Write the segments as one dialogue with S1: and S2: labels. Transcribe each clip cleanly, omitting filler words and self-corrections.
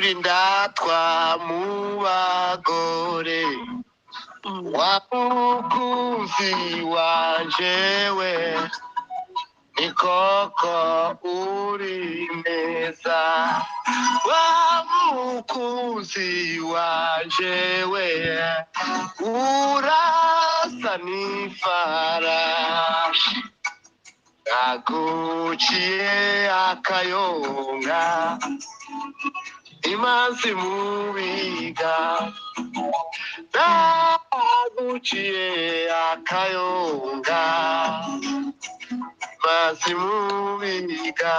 S1: urindatwa mu bagore wamukunzi wanje we ni koko uri neza wamukunzi wanje we urasa n'ifarashi naguciye akayonga imanzi mubiga naguciye akayonga imanzi mubiga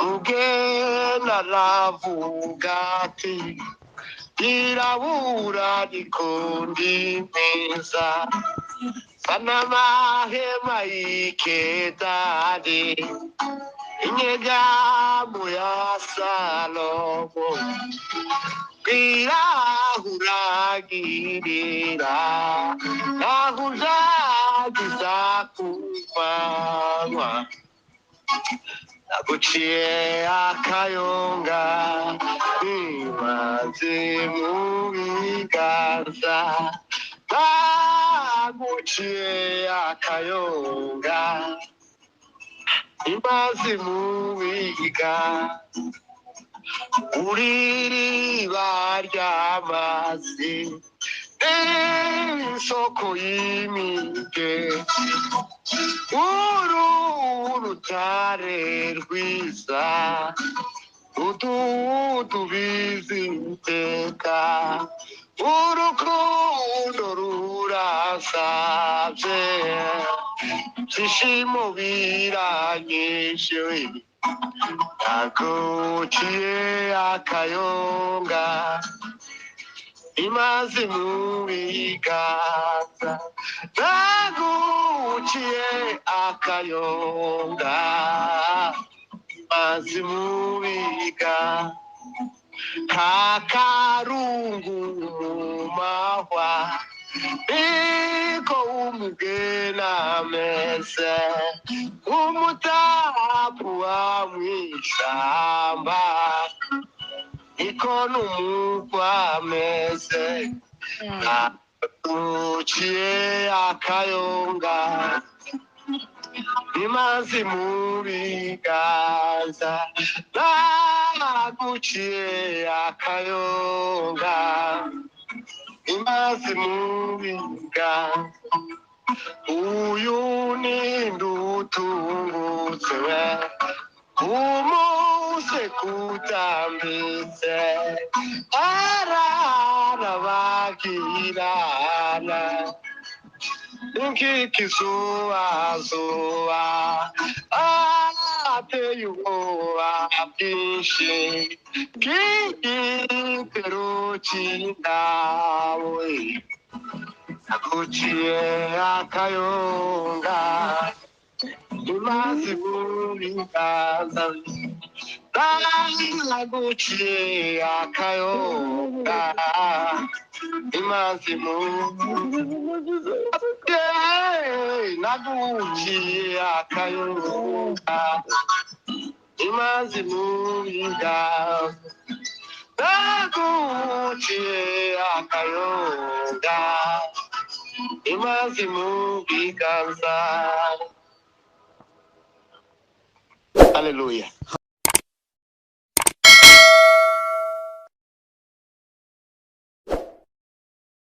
S1: mugenda aravuga ati irabura rikundi meza sanamahema y'ikedari inyegamo ya Salomo irahuragirira nahujagiza kumanywa naguciye akayonga imanzi mu biganza naguciye akayonga imanzi mu biganza uririba ry'amazi isoko y'imigezi urutare rwiza ududu biziteka urukundo rurasavye shishimo biranyishe naguciye akayonga imanzi mu biganza naguciye akayonga imanzi mu biganza kakarungu mu mahwa niko umugena mese umutapu wa mwishamba niko n'umukwa mese naguciye akayonga imanzi mu biganza naguciye akayonga imanzi mu biganza uyu ni ndutungutse we umuse kutambitse ararabagirana inkikizubazuba ateye ubwoba bwinshi bw'igitero cy'indawe naguciye akayonga imanzi mu biganza naguciye akayonga imanzi mu naguciye akayonga imanzi mu biganza naguciye akayonga imanzi mu biganza. Hallelujah.